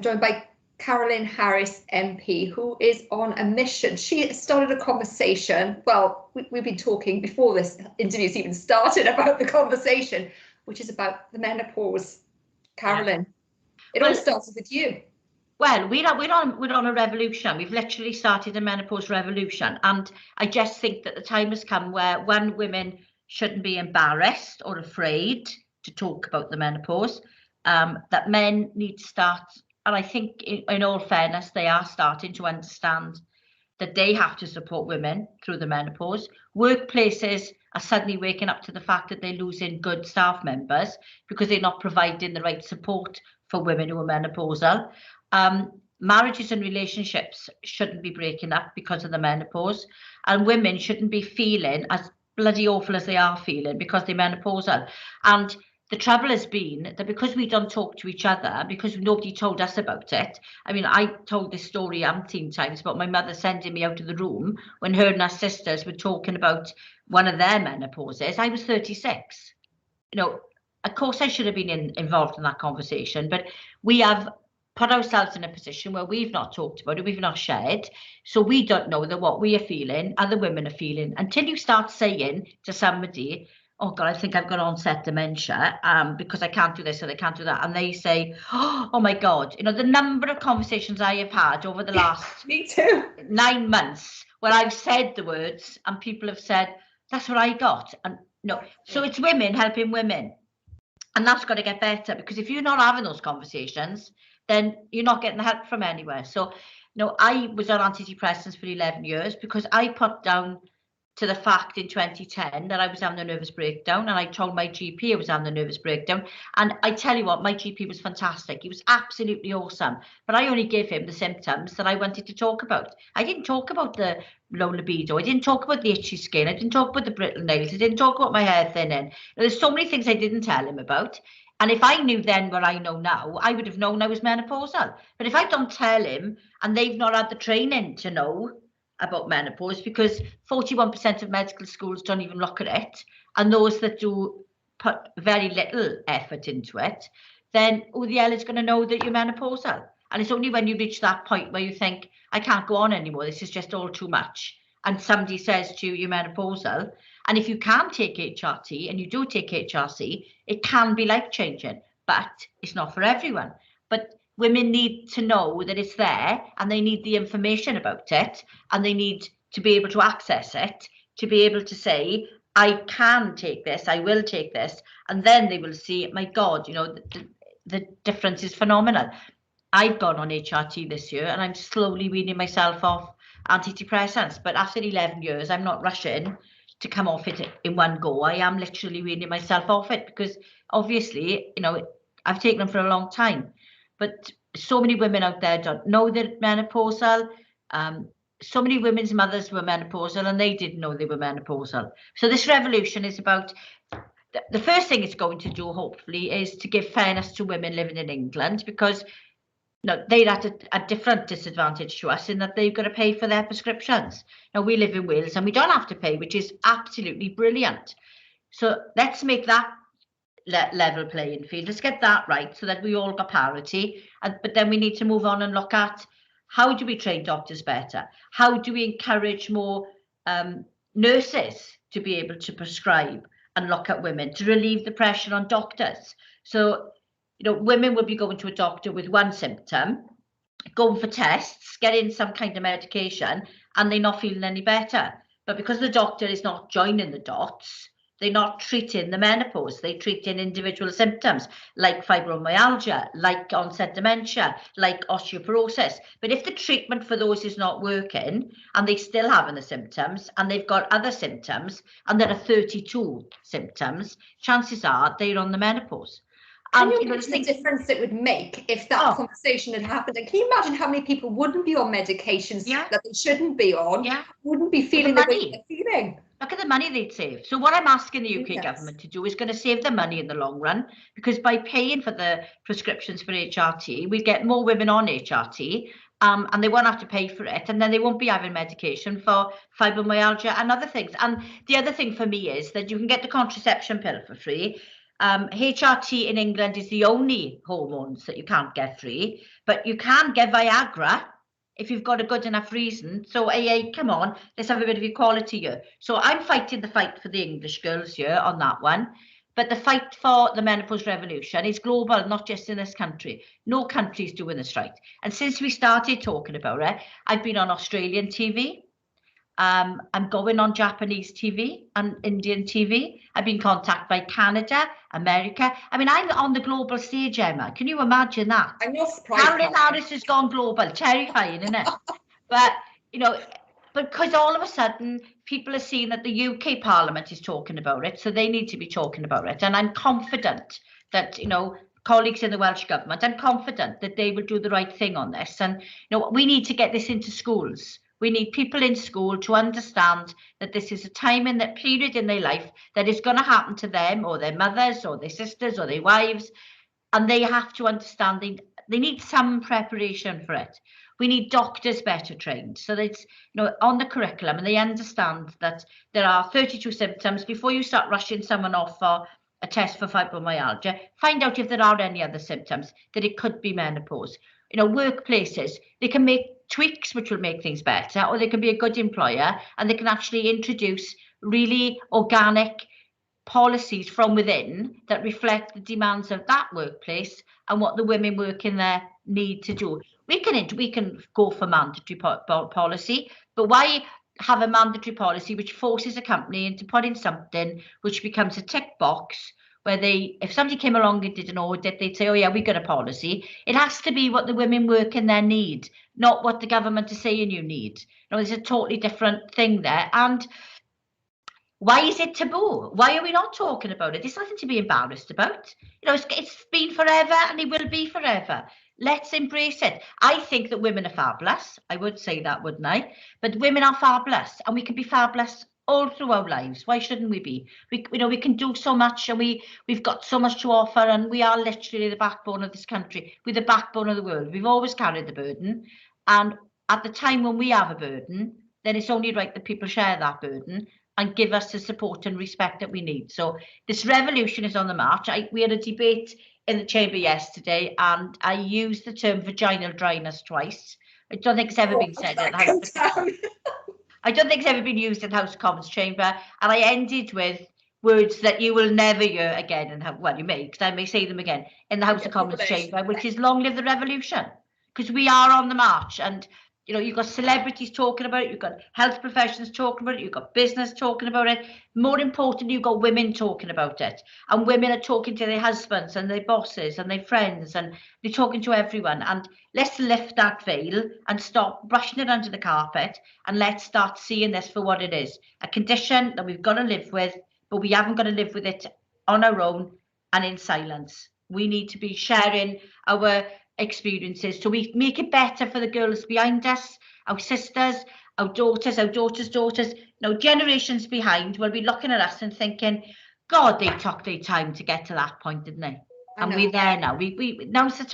joined by Carolyn Harris MP, who is on a mission. She started a conversation. Well, we've been talking before this interview's even started about the conversation, which is about the menopause. Carolyn, it all started with you. Well, we're on a revolution. We've literally started a menopause revolution, and I just think that the time has come where women shouldn't be embarrassed or afraid to talk about the menopause. That men need to start, and I think in all fairness, they are starting to understand that they have to support women through the menopause. Workplaces are suddenly waking up to the fact that they're losing good staff members because they're not providing the right support for women who are menopausal. Marriages and relationships shouldn't be breaking up because of the menopause, and women shouldn't be feeling as bloody awful as they are feeling because they're menopausal. And the trouble has been that because we don't talk to each other, because nobody told us about it. I mean, I told this story umpteen times about my mother sending me out of the room when her and her sisters were talking about one of their menopauses. I was 36. You know, of course I should have been involved in that conversation, but we have put ourselves in a position where we've not talked about it, we've not shared, so we don't know that what we are feeling, other women are feeling, until you start saying to somebody, oh God, I think I've got onset dementia because I can't do this and I can't do that, and they say, oh my God, you know, the number of conversations I have had over the last Me too. 9 months where I've said the words and people have said, that's what I got. And no, so it's women helping women, and that's got to get better, because if you're not having those conversations, then you're not getting the help from anywhere. So, you know, I was on antidepressants for 11 years because I put down to the fact in 2010 that I was having a nervous breakdown, and I told my GP I was having a nervous breakdown. And I tell you what, my GP was fantastic. He was absolutely awesome. But I only gave him the symptoms that I wanted to talk about. I didn't talk about the low libido. I didn't talk about the itchy skin. I didn't talk about the brittle nails. I didn't talk about my hair thinning. There's so many things I didn't tell him about. And if I knew then what I know now, I would have known I was menopausal. But if I don't tell him, and they've not had the training to know about menopause, because 41% of medical schools don't even look at it, and those that do put very little effort into it, then who the hell is going to know that you're menopausal? And it's only when you reach that point where you think, I can't go on anymore, this is just all too much, and somebody says to you, you're menopausal. And if you can take HRT, and you do take HRC, it can be life-changing, but it's not for everyone. But women need to know that it's there, and they need the information about it, and they need to be able to access it, to be able to say, I can take this, I will take this, and then they will see, my God, you know, the difference is phenomenal. I've gone on HRT this year, and I'm slowly weaning myself off antidepressants, but after 11 years, I'm not rushing to come off it in one go. I am literally weaning myself off it, because obviously, you know, I've taken them for a long time. But so many women out there don't know they're menopausal. So many women's mothers were menopausal and they didn't know they were menopausal. So this revolution is about, the first thing it's going to do, hopefully, is to give fairness to women living in England, because no, they're at a different disadvantage to us in that they've got to pay for their prescriptions. Now, we live in Wales and we don't have to pay, which is absolutely brilliant. So let's make that level playing field. Let's get that right so that we all got parity. But then we need to move on and look at, how do we train doctors better? How do we encourage more nurses to be able to prescribe and look at women, to relieve the pressure on doctors? So, you know, women will be going to a doctor with one symptom, going for tests, getting some kind of medication, and they're not feeling any better. But because the doctor is not joining the dots, they're not treating the menopause. They're treating individual symptoms like fibromyalgia, like onset dementia, like osteoporosis. But if the treatment for those is not working, and they're still having the symptoms, and they've got other symptoms, and there are 32 symptoms, chances are they're on the menopause. Can you imagine the difference it would make if that conversation had happened? And can you imagine how many people wouldn't be on medications that they shouldn't be on, wouldn't be feeling the way they're feeling? Look at the money they'd save. So what I'm asking the UK government to do is going to save the money in the long run, because by paying for the prescriptions for HRT, we get more women on HRT, and they won't have to pay for it, and then they won't be having medication for fibromyalgia and other things. And the other thing for me is that you can get the contraception pill for free. HRT in England is the only hormones that you can't get free, But you can get Viagra if you've got a good enough reason. So AA, come on, let's have a bit of equality here. So I'm fighting the fight for the English girls here on that one. But the fight for the menopause revolution is global, not just in this country. No country's doing this right. And since we started talking about it, I've been on Australian TV. I'm going on Japanese TV and Indian TV. I've been contacted by Canada, America. I mean, I'm on the global stage, Emma. Can you imagine that? I'm not surprised. Carolyn Harris has gone global. Terrifying, isn't it? But, you know, because all of a sudden people are seeing that the UK Parliament is talking about it, so they need to be talking about it. And I'm confident that, you know, colleagues in the Welsh Government, I'm confident that they will do the right thing on this. And, you know, we need to get this into schools. We need people in school to understand that this is a time in that period in their life that is going to happen to them or their mothers or their sisters or their wives. And they have to understand they need some preparation for it. We need doctors better trained so that it's, you know, on the curriculum, and they understand that there are 32 symptoms. Before you start rushing someone off for a test for fibromyalgia, find out if there are any other symptoms, that it could be menopause. You know, workplaces, they can make tweaks which will make things better, or they can be a good employer and they can actually introduce really organic policies from within that reflect the demands of that workplace and what the women working there need to do. We can go for mandatory policy, but why have a mandatory policy which forces a company into putting something which becomes a tick box where if somebody came along and did an audit, they'd say, oh yeah, we got a policy. It has to be what the women working there need, not what the government is saying you need. You know, there's a totally different thing there. And why is it taboo? Why are we not talking about it? There's nothing to be embarrassed about. You know, it's been forever and it will be forever. Let's embrace it. I think that women are fabulous. I would say that, wouldn't I? But women are fabulous, and we can be fabulous all through our lives. Why shouldn't we be? We can do so much, and we've got so much to offer, and we are literally the backbone of this country. We're the backbone of the world. We've always carried the burden, and at the time when we have a burden, then it's only right that people share that burden and give us the support and respect that we need. So this revolution is on the march. We had a debate in the chamber yesterday, and I used the term vaginal dryness twice. I don't think it's ever been said in House. I don't think it's ever been used in House of Commons chamber, and I ended with words that you will never hear again, and well, you may, because I may say them again in the House of Commons chamber, which is long live the revolution, because we are on the march. And you know, you've got celebrities talking about it, you've got health professionals talking about it, you've got business talking about it. More importantly, you've got women talking about it. And women are talking to their husbands and their bosses and their friends, and they're talking to everyone. And let's lift that veil and stop brushing it under the carpet, and let's start seeing this for what it is. A condition that we've got to live with, but we haven't got to live with it on our own and in silence. We need to be sharing our experiences so we make it better for the girls behind us, our sisters, our daughters, daughters. You know, generations behind will be looking at us and thinking, God, they took their time to get to that point, didn't they? And we're there now. We now's the time.